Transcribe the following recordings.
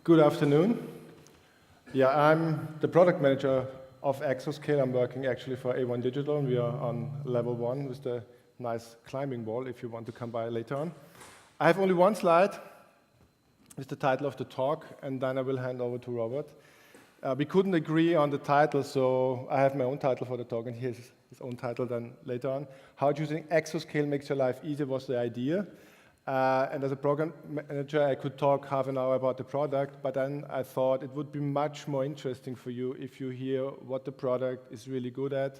Good afternoon. Yeah, I'm the product manager of Exoscale. I'm working actually for A1 Digital, and we are on level 1 with the nice climbing wall if you want to come by later on. I have only one slide with the title of the talk, and then I will hand over to Robert. We couldn't agree on the title, so I have my own title for the talk, and here's his own title then later on. How choosing Exoscale makes your life easier was the idea. And as a program manager, I could talk half an hour about the product, but then I thought it would be much more interesting for you if you hear what the product is really good at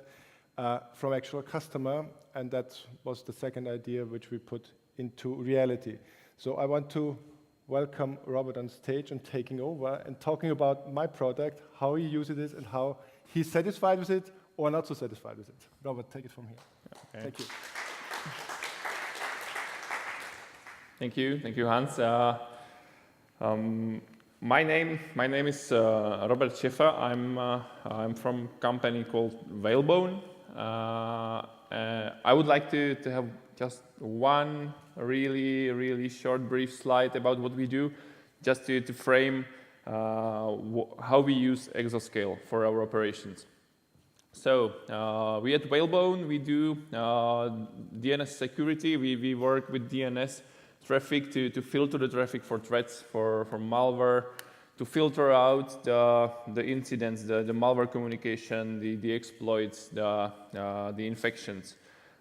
from actual customer, and that was the second idea which we put into reality. So I want to welcome Robert on stage and taking over and talking about my product, how he uses it, and how he's satisfied with it or not so satisfied with it. Robert, take it from here. Okay. Thank you. Thank you, Hans. My name is Robert Šefr. I'm from a company called Whalebone. I would like to have just one really short, brief slide about what we do, just to frame how we use Exoscale for our operations. So we at Whalebone, we do DNS security. We work with DNS traffic to filter the traffic for threats, for malware, to filter out the incidents, the malware communication, the exploits, the infections.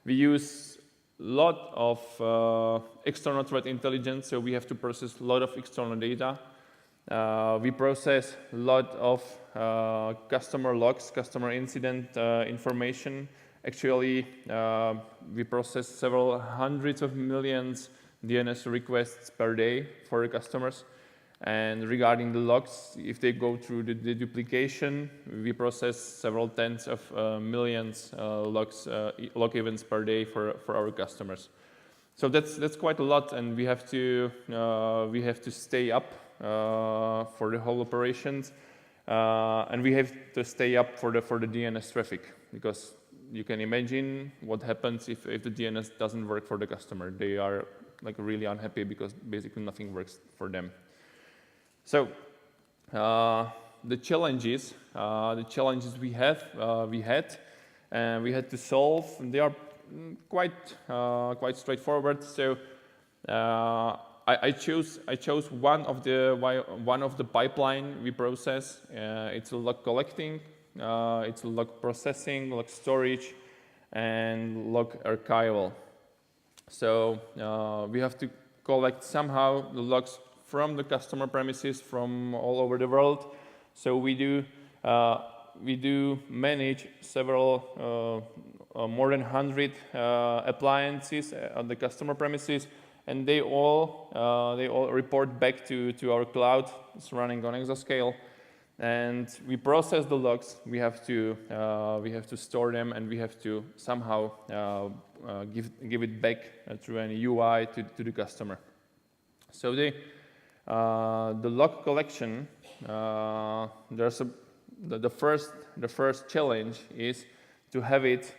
We use a lot of external threat intelligence, so we have to process a lot of external data. We process a lot of customer logs, customer incident information. Actually, we process several hundreds of millions DNS requests per day for the customers. And regarding the logs, if they go through the duplication, we process several tens of millions log events per day for our customers. So that's quite a lot, and we have to stay up for the whole operations, and we have to stay up for the DNS traffic, because you can imagine what happens if the DNS doesn't work for the customer. They are really unhappy because basically nothing works for them. So the challenges we had to solve, they are quite straightforward. So I chose one of the pipeline we process. It's a log collecting, it's a log processing, log storage, and log archival. So we have to collect somehow the logs from the customer premises from all over the world. So we do manage several more than 100 appliances on the customer premises, and they all report back to our cloud. It's running on Exoscale, and we process the logs. We have to store them, and we have to somehow give it back through an UI to the customer. So the log collection, the first challenge is to have it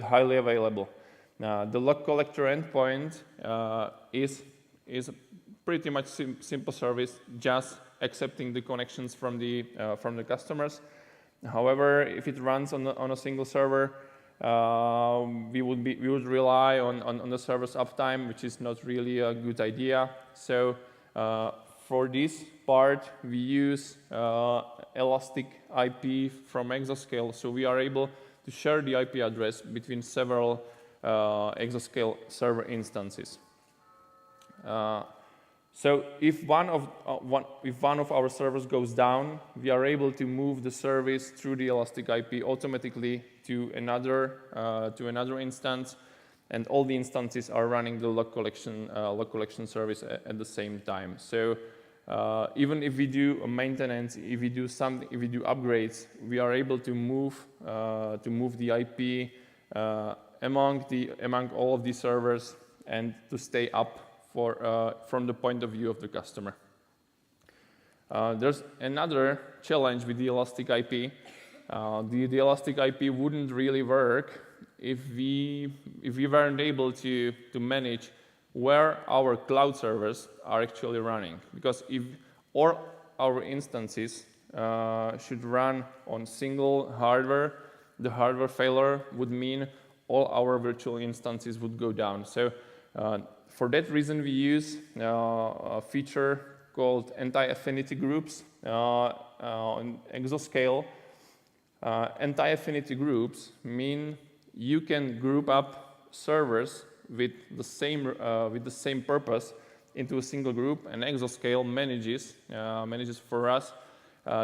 highly available. The log collector endpoint is pretty much simple service, just accepting the connections from the customers. However, if it runs on a single server, we would rely on the server's uptime, which is not really a good idea. So for this part, we use elastic IP from Exoscale, so we are able to share the IP address between several Exoscale server instances. So if one of our servers goes down, we are able to move the service through the elastic IP automatically to another instance, and all the instances are running the log collection service at the same time. So even if we do a maintenance, if we do upgrades, we are able to move the IP among all of these servers and to stay up from the point of view of the customer. There's another challenge with the elastic IP. The elastic IP wouldn't really work if we weren't able to manage where our cloud servers are actually running. Because if all our instances should run on single hardware, the hardware failure would mean all our virtual instances would go down. So for that reason, we use a feature called anti-affinity groups on Exoscale. Anti-affinity groups mean you can group up servers with the same purpose into a single group, and Exoscale manages for us.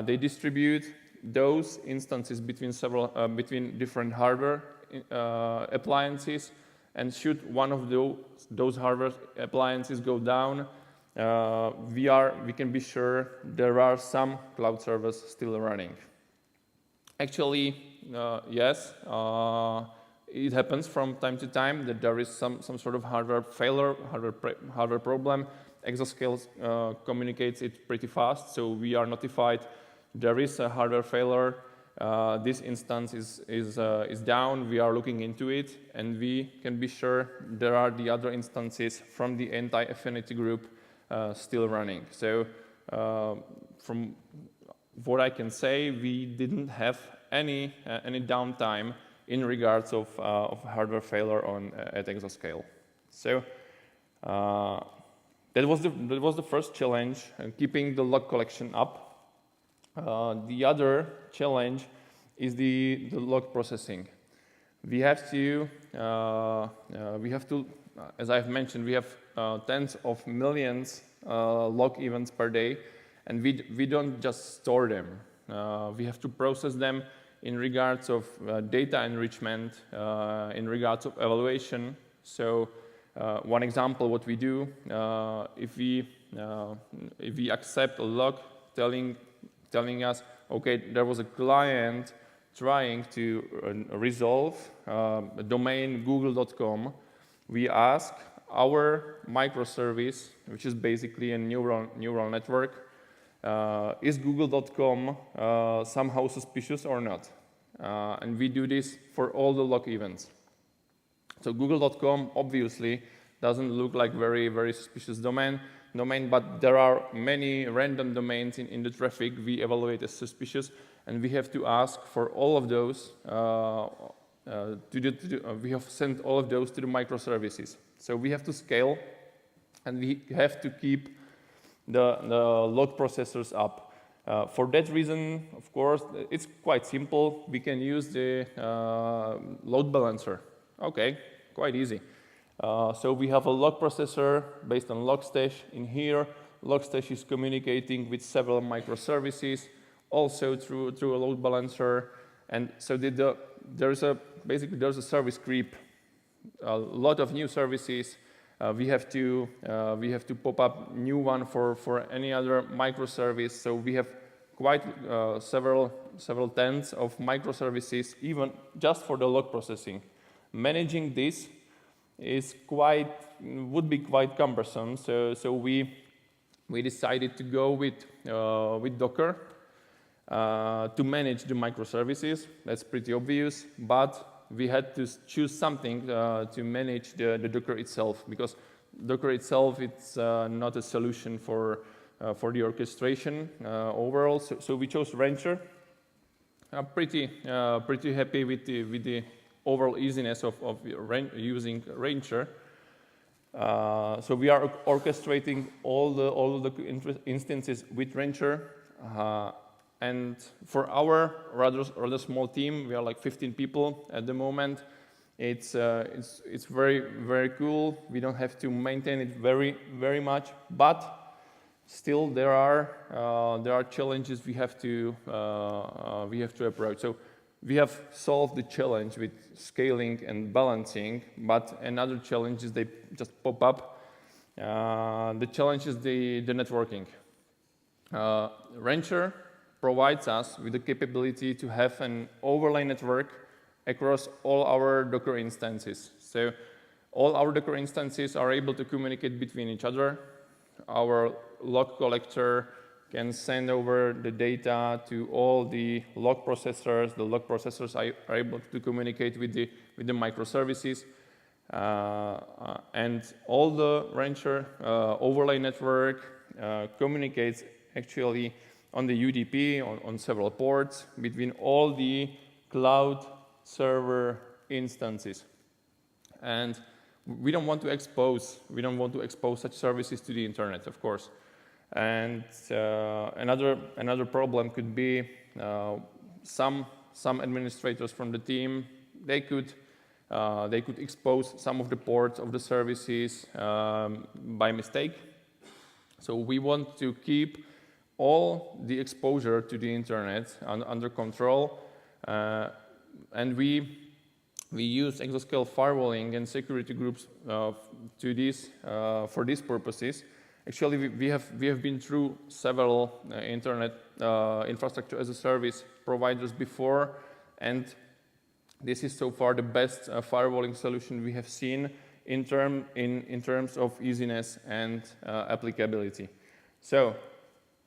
They distribute those instances between different hardware appliances, and should one of those hardware appliances go down, we can be sure there are some cloud servers still running. Actually, yes, it happens from time to time that there is some sort of hardware failure, hardware problem. Exoscale communicates it pretty fast, so we are notified there is a hardware failure. This instance is down. We are looking into it, and we can be sure there are the other instances from the anti-affinity group still running. So from what I can say, we didn't have any downtime in regards of hardware failure at Exoscale. So that was the first challenge, keeping the log collection up. The other challenge is the log processing. We have to, as I've mentioned, we have tens of millions log events per day, and we don't just store them. We have to process them in regards of data enrichment, in regards of evaluation. So one example, what we do, if we accept a log telling us, okay, there was a client trying to resolve a domain google.com, we ask our microservice, which is basically a neural network, is google.com somehow suspicious or not? And we do this for all the log events. So google.com obviously doesn't look like very, very suspicious domain, but there are many random domains in the traffic we evaluate as suspicious, and we have to ask for all of those. We have sent all of those to the microservices. So we have to scale, and we have to keep the log processors up. For that reason, of course, it's quite simple. We can use the load balancer. Okay, quite easy. So we have a log processor based on Logstash in here. Logstash is communicating with several microservices, also through a load balancer. And so there's a service creep. A lot of new services. We have to pop up new one for any other microservice. So we have quite several tens of microservices, even just for the log processing. Managing this would be quite cumbersome. So we decided to go with Docker to manage the microservices. That's pretty obvious, but we had to choose something to manage the Docker itself, because Docker itself, it's not a solution for the orchestration overall. So we chose Rancher. I'm pretty happy with the overall easiness of using Rancher. So we are orchestrating all the instances with Rancher. And for our rather small team, we are like 15 people at the moment. It's very, very cool. We don't have to maintain it very, very much, but still there are challenges we have to approach. So we have solved the challenge with scaling and balancing, but another challenge is they just pop up. The challenge is the networking. Rancher provides us with the capability to have an overlay network across all our Docker instances. So all our Docker instances are able to communicate between each other. Our log collector can send over the data to all the log processors. The log processors are able to communicate with the microservices. And all the Rancher overlay network communicates actually on the UDP on several ports between all the cloud server instances. And we don't want to expose such services to the internet, of course. And another problem could be some administrators from the team, they could expose some of the ports of the services by mistake. So we want to keep all the exposure to the internet under control, and we use Exoscale firewalling and security groups for these purposes. Actually, we have been through several internet infrastructure as a service providers before, and this is so far the best firewalling solution we have seen in terms of easiness and applicability. So,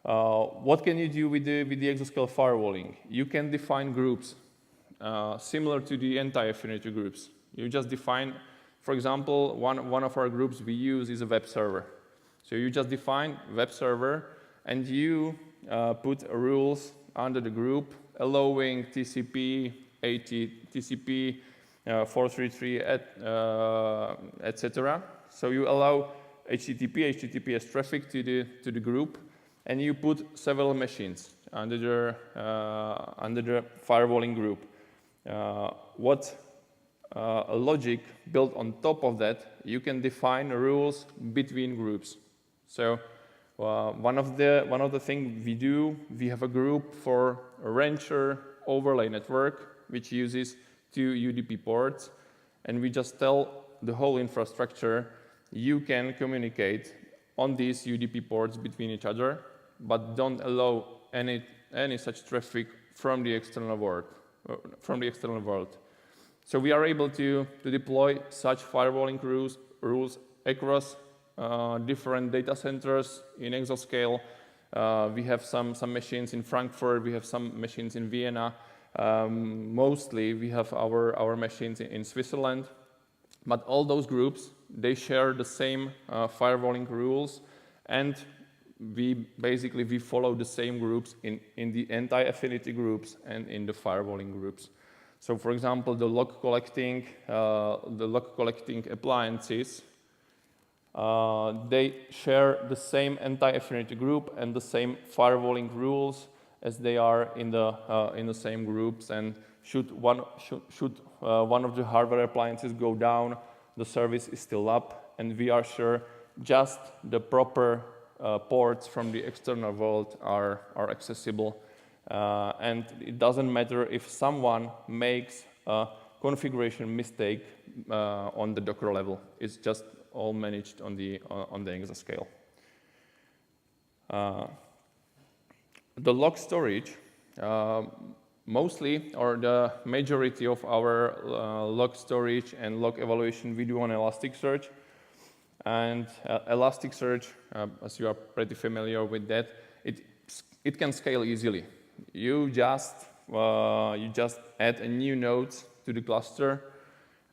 what can you do with the Exoscale firewalling? You can define groups similar to the anti-affinity groups. You just define, for example, one of our groups we use is a web server. So you just define web server, and you put rules under the group allowing TCP, AT, TCP, 433, etc. So you allow HTTPS traffic to the group, and you put several machines under the firewalling group. What a logic built on top of that, you can define rules between groups. So one of the things we do, we have a group for a Rancher overlay network, which uses 2 UDP ports, and we just tell the whole infrastructure, you can communicate on these UDP ports between each other, but don't allow any such traffic from the external world. So we are able to deploy such firewalling rules across different data centers in Exoscale. We have some machines in Frankfurt, we have some machines in Vienna. Mostly we have our machines in Switzerland. But all those groups, they share the same firewalling rules, and we follow the same groups in the anti-affinity groups and in the firewalling groups. So, for example, the log collecting appliances, they share the same anti-affinity group and the same firewalling rules as they are in the same groups. And should one of the hardware appliances go down, the service is still up, and we are sure just the proper ports from the external world are accessible. And it doesn't matter if someone makes a configuration mistake on the Docker level. It's just all managed on the Exoscale. The log storage, mostly, or the majority of our log storage and log evaluation we do on Elasticsearch. And Elasticsearch, as you are pretty familiar with that, it can scale easily. You just add a new node to the cluster,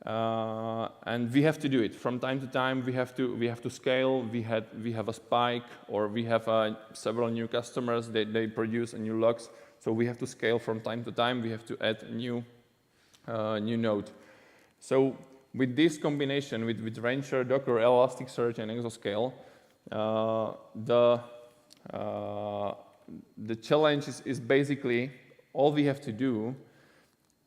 and we have to do it from time to time. We have to scale. We have a spike, or we have several new customers. They produce a new logs, so we have to scale from time to time. We have to add a new node. So with this combination with Rancher, Docker, Elasticsearch, and Exoscale, the challenge is basically all we have to do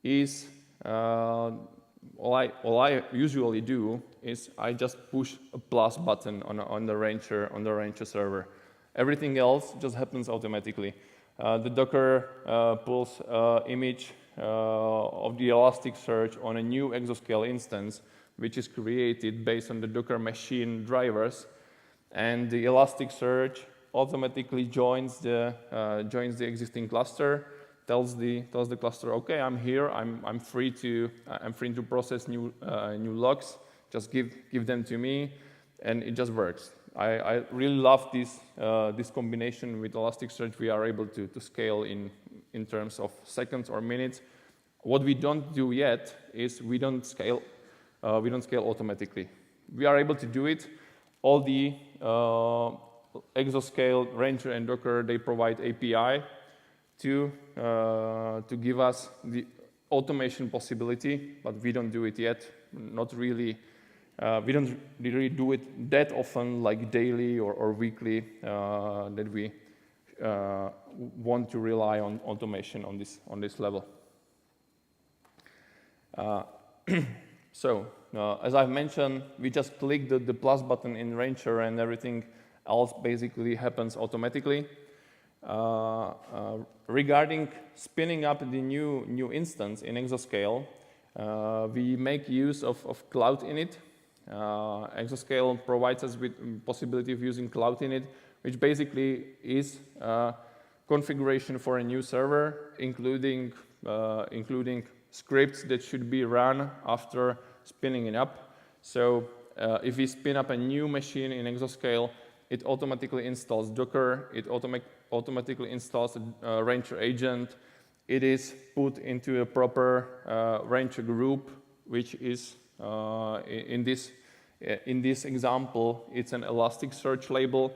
is all I usually do is I just push a plus button on the Rancher server. Everything else just happens automatically. The Docker pulls image of the Elasticsearch on a new Exoscale instance, which is created based on the Docker machine drivers, and the Elasticsearch automatically joins the existing cluster, tells the cluster, okay, I'm here, I'm free to process new logs. Just give them to me, and it just works. I really love this combination with Elasticsearch. We are able to scale in terms of seconds or minutes. What we don't do yet is we don't scale we don't scale automatically. We are able to do it. All the Exoscale, Rancher, and Docker, they provide API to give us the automation possibility, but we don't do it yet. Not really. We don't really do it that often, like daily or weekly, that we want to rely on automation on this level. So, as I've mentioned, we just click the plus button in Rancher and everything else basically happens automatically. Regarding spinning up the new instance in Exoscale, we make use of cloud-init. Exoscale provides us with possibility of using cloud-init, which basically is configuration for a new server, including scripts that should be run after spinning it up. So if we spin up a new machine in Exoscale, it automatically installs Docker, it automatically installs a Rancher agent. It is put into a proper Rancher group, which is in this example, it's an Elasticsearch label,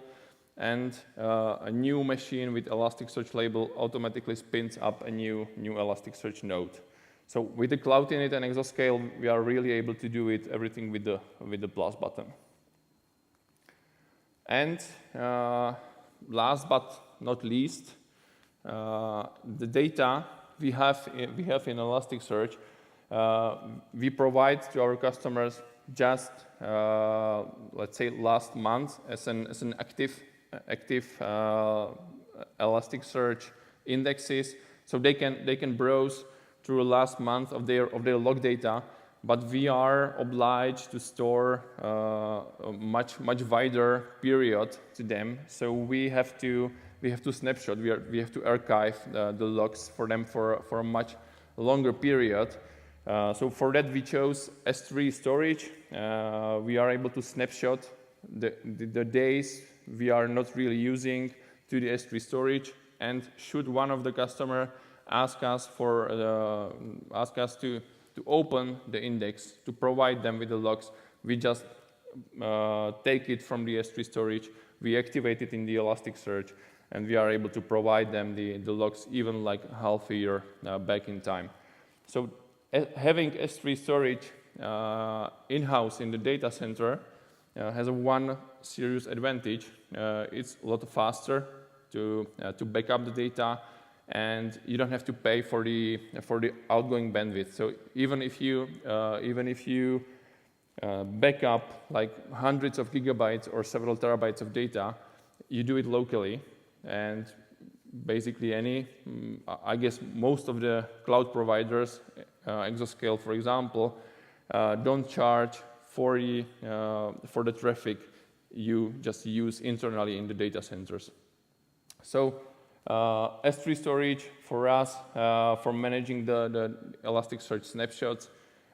and a new machine with Elasticsearch label automatically spins up a new Elasticsearch node. So with the cloud-init and Exoscale, we are really able to do it everything with the plus button. And last but not least, the data we have in Elasticsearch, we provide to our customers just let's say last month as an active Elasticsearch indexes, so they can browse through the last month of their log data, but we are obliged to store a much wider period to them. So we have to snapshot. We have to archive the logs for them for a much longer period. So for that we chose S3 storage. We are able to snapshot the days we are not really using to the S3 storage, and should one of the customer ask us to open the index to provide them with the logs, we just take it from the S3 storage, we activate it in the Elasticsearch, and we are able to provide them the logs even like half a year back in time. So having S3 storage in-house in the data center has one serious advantage. It's a lot faster to back up the data, and you don't have to pay for the outgoing bandwidth. So even if you back up like hundreds of gigabytes or several terabytes of data, you do it locally, and basically I guess most of the cloud providers, Exoscale for example, don't charge for the traffic you just use internally in the data centers. So S3 storage for us, for managing the Elasticsearch snapshots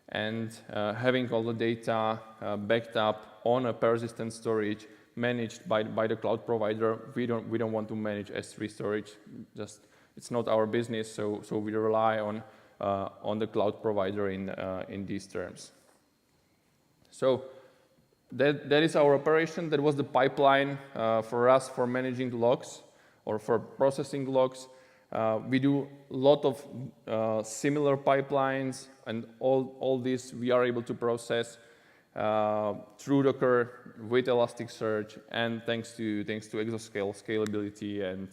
and having all the data backed up on a persistent storage managed by the cloud provider. We don't want to manage S3 storage. Just it's not our business. So we rely on the cloud provider in these terms. So that is our operation. That was the pipeline for us for managing logs or for processing logs. We do a lot of similar pipelines, and all this we are able to process through Docker with Elasticsearch, and thanks to Exoscale scalability and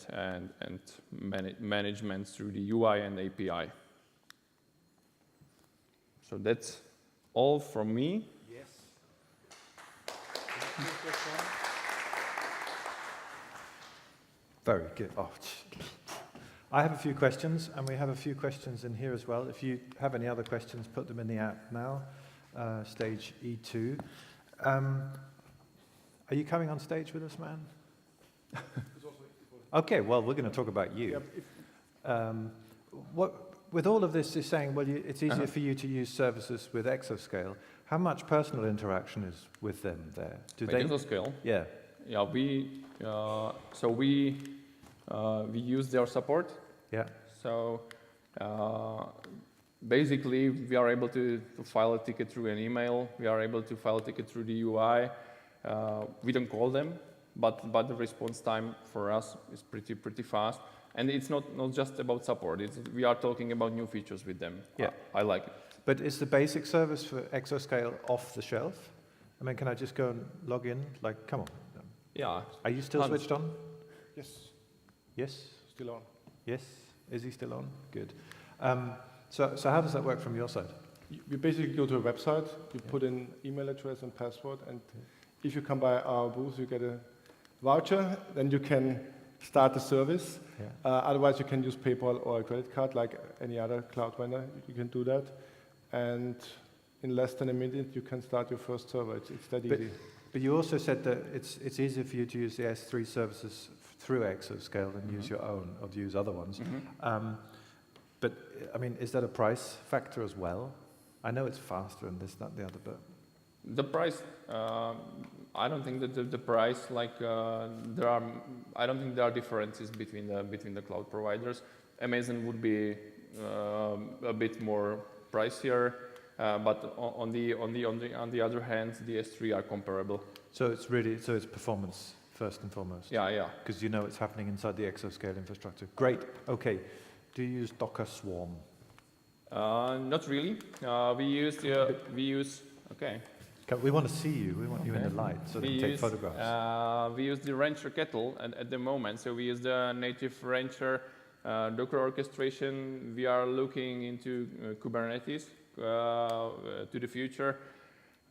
management through the UI and API. So that's all from me. Yes. Very good. Oh, I have a few questions, and we have a few questions in here as well. If you have any other questions, put them in the app now. Stage E2. Are you coming on stage with us, man? Okay, well, we're going to talk about you. With all of this, is saying, well, it's easier for you to use services with Exoscale. How much personal interaction is with them there? With Exoscale? Yeah. Yeah, we use their support. Yeah. So basically, we are able to file a ticket through an email. We are able to file a ticket through the UI. We don't call them, but the response time for us is pretty fast. And it's not just about support. We are talking about new features with them. Yeah. I like it. But is the basic service for Exoscale off the shelf? I mean, can I just go and log in? Like, come on. Yeah. Are you still Hans. switched on? Yes, Yes? still on. Yes? Is he still on? Good. So how does that work from your side? You basically go to a website, you put in email address and password, and if you come by our booth, you get a voucher, then you can start the service. Yeah. Otherwise, you can use PayPal or a credit card like any other cloud vendor. You can do that. And in less than a minute, you can start your first server. It's that easy. But you also said that it's easier for you to use the S3 services through Exoscale than use your own or to use other ones. But, I mean, is that a price factor as well? I know it's faster and this, that, and the other, but... The price, I don't think that the price, like, I don't think there are differences between the cloud providers. Amazon would be a bit more pricier, but on the other hand, the S3 are comparable. So it's performance first and foremost? Yeah. Because you know it's happening inside the Exoscale infrastructure. Great, okay. Do you use Docker Swarm? Not really. We use, okay. We want to see you. We want you in the light so that we can take photographs. We use the Rancher kettle at the moment. So we use the native Rancher Docker orchestration. We are looking into Kubernetes to the future.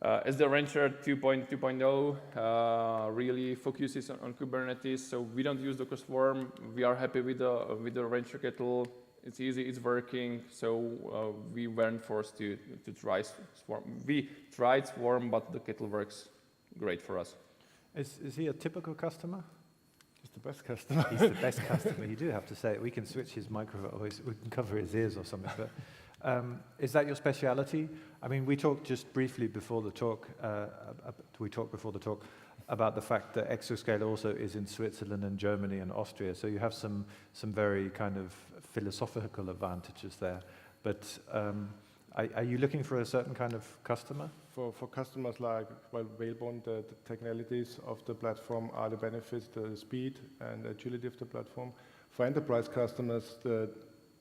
As the Rancher 2.0 really focuses on Kubernetes, so we don't use Docker Swarm. We are happy with the Rancher kettle. It's easy, it's working, so we weren't forced to try Swarm. We tried Swarm, but the kettle works great for us. Is he a typical customer? He's the best customer. He's the best customer. You do have to say it. We can switch his microphone, or we can cover his ears or something. But is that your speciality? I mean, we talked just briefly before the talk. About the fact that Exoscale also is in Switzerland and Germany and Austria. So you have some very kind of philosophical advantages there. But are you looking for a certain kind of customer? For customers like Whalebone, the technicalities of the platform are the benefits, the speed and agility of the platform. For enterprise customers, the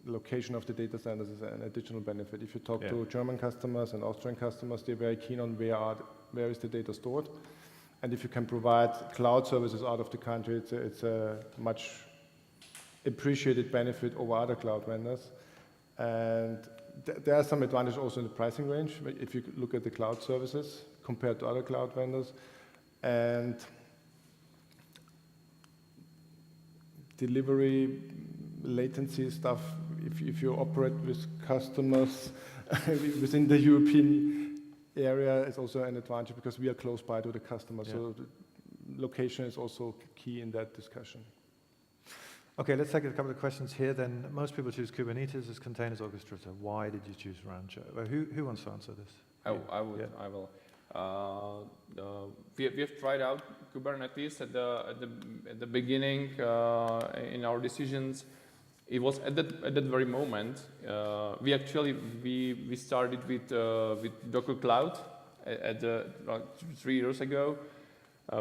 location of the data centers is an additional benefit. If you talk to German customers and Austrian customers, they're very keen on where is the data stored. And if you can provide cloud services out of the country, it's a much appreciated benefit over other cloud vendors. And there are some advantages also in the pricing range, if you look at the cloud services compared to other cloud vendors. And delivery, latency stuff, if you operate with customers within the European area, is also an advantage because we are close by to the customer. Yeah. So the location is also key in that discussion. Okay, let's take a couple of questions here then. Most people choose Kubernetes as containers orchestrator. Why did you choose Rancher? Well, who wants to answer this? I will. We have tried out Kubernetes at the beginning in our decisions. It was at that very moment. We started with Docker Cloud at 3 years ago.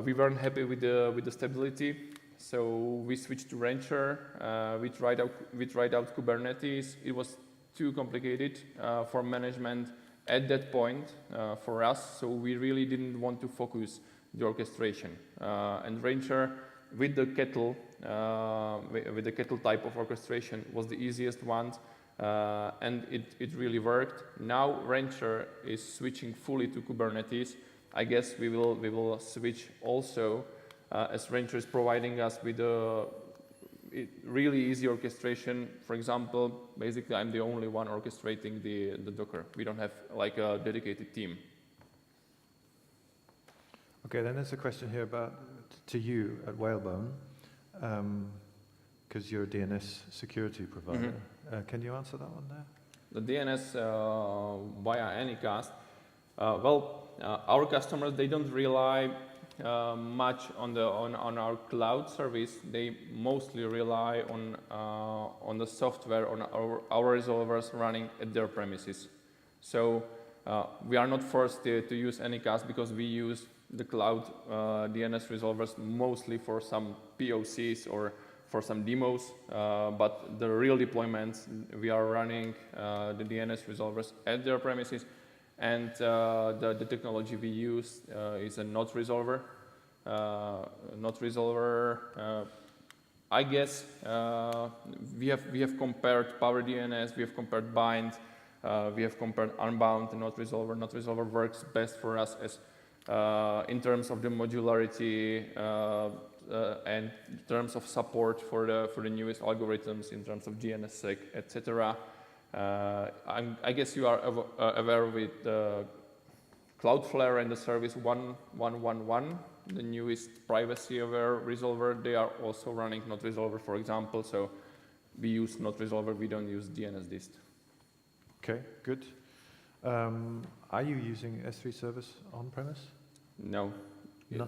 We weren't happy with the stability, so we switched to Rancher. We tried out Kubernetes. It was too complicated for management at that point for us, so we really didn't want to focus the orchestration. And Rancher with the kettle type of orchestration was the easiest one, and it really worked. Now Rancher is switching fully to Kubernetes. I guess we will switch also, as Rancher is providing us with a really easy orchestration. For example, basically I'm the only one orchestrating the Docker. We don't have like a dedicated team. Okay, then there's a question here to you at Whalebone, because you're a DNS security provider. Mm-hmm. Can you answer that one there? The DNS via Anycast. Our customers, they don't rely much on our cloud service. They mostly rely on the software, on our resolvers running at their premises. So we are not forced to use any CAS because we use the cloud DNS resolvers mostly for some POCs or for some demos, but the real deployments, we are running the DNS resolvers at their premises, and the technology we use is a NOT resolver. I guess we have compared Power DNS, we have compared Bind, we have compared Unbound and NOT resolver. NOT resolver works best for us as in terms of the modularity and in terms of support for the newest algorithms, in terms of GNSSEC, etc. I guess you are aware with Cloudflare and the service 1111, the newest privacy-aware resolver. They are also running NOT resolver, for example. So we use NOT resolver. We don't use DNS dist. Okay, good. Are you using S3 service on premise? No.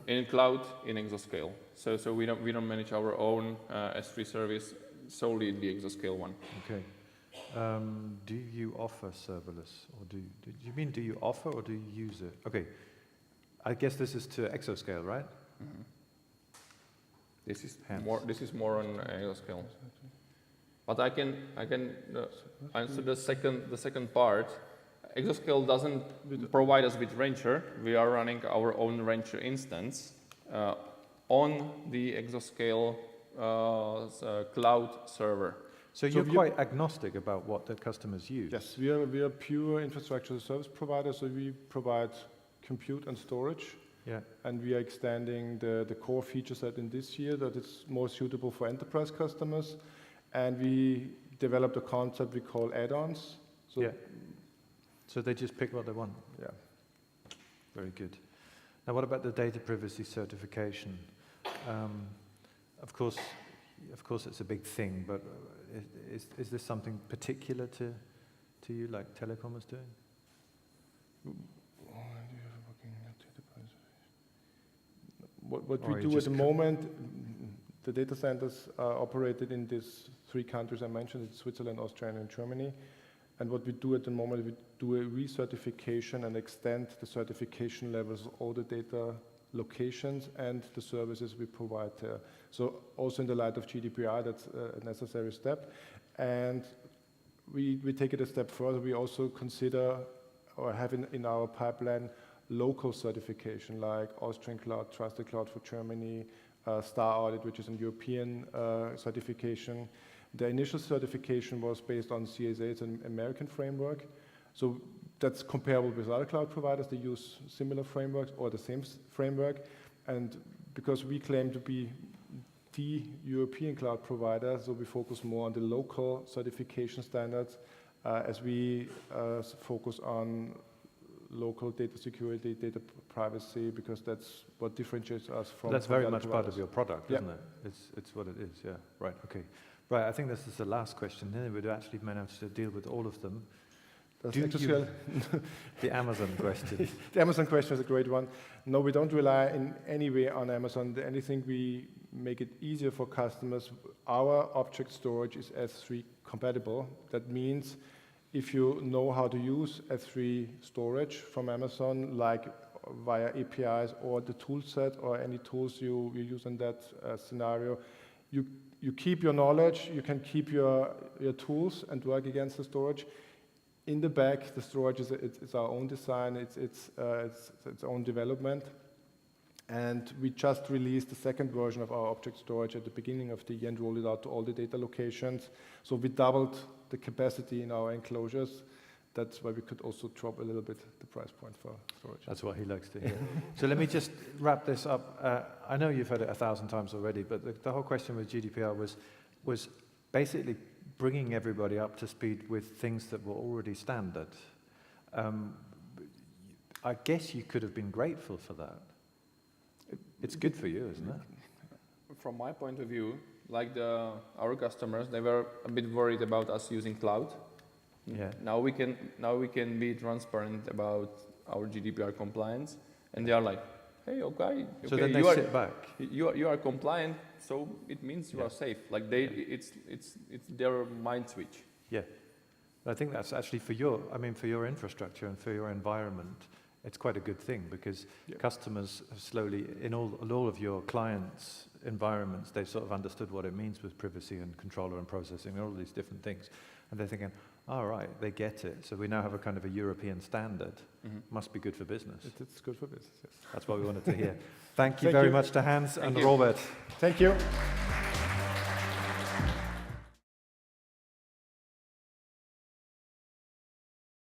In cloud, in Exoscale. So we don't manage our own S3 service, solely the Exoscale one. Okay. Do you offer serverless, or do you offer or do you use it? Okay. I guess this is to Exoscale, right? Mm-hmm. This is more on Exoscale. But I can answer the second part. Exoscale doesn't provide us with Rancher. We are running our own Rancher instance on the Exoscale cloud server. So you're quite agnostic about what the customers use? Yes, we are pure infrastructure as a service provider, so we provide compute and storage. Yeah. And we are extending the core feature set in this year that is more suitable for enterprise customers. And we developed a concept we call add-ons. So yeah. So they just pick what they want? Yeah. Very good. Now what about the data privacy certification? Of course it's a big thing, but is this something particular to you, like Telecom is doing? What we do at the moment, the data centers are operated in these 3 countries I mentioned, it's Switzerland, Austria, and Germany. And what we do at the moment, we do a recertification and extend the certification levels of all the data locations and the services we provide there. So also in the light of GDPR, that's a necessary step. And we take it a step further. We also consider or have in our pipeline local certification like Austrian Cloud, Trusted Cloud for Germany, Star Audit, which is a European certification. The initial certification was based on CSA, it's an American framework. So that's comparable with other cloud providers. They use similar frameworks or the same framework. And because we claim to be the European cloud provider, so we focus more on the local certification standards as we focus on local data security, data privacy, because that's what differentiates us from. That's very much part of your product, isn't it? It's what it is. Yeah. Right. Okay. Right. I think this is the last question. Then we'd actually managed to deal with all of them. The Amazon question. The Amazon question is a great one. No, we don't rely in any way on Amazon. Anything we make it easier for customers. Our object storage is S3 compatible. That means if you know how to use S3 storage from Amazon, like via APIs or the tool set or any tools you use in that scenario, you keep your knowledge, you can keep your tools and work against the storage. In the back, the storage it's our own design, it's its own development. And we just released the second version of our object storage at the beginning of the year and rolled it out to all the data locations. So we doubled the capacity in our enclosures. That's why we could also drop a little bit the price point for storage. That's what he likes to hear. So let me just wrap this up. I know you've heard it 1,000 times already, but the whole question with GDPR was basically bringing everybody up to speed with things that were already standard. I guess you could have been grateful for that. It's good for you, isn't it? From my point of view, like our customers, they were a bit worried about us using cloud. Yeah. Now we can be transparent about our GDPR compliance, and they are like, hey, okay, So then they you are, sit back. you are compliant, so it means you are safe. Like it's their mind switch. Yeah. I think that's actually for your infrastructure and for your environment, it's quite a good thing because customers have slowly, in all of your clients' environments, they've sort of understood what it means with privacy and controller and processing and all these different things. And they're thinking, all right, they get it. So we now have a kind of a European standard. Must be good for business. It's good for business, yes. That's what we wanted to hear. Thank you very much to Hans and Robert. Thank you.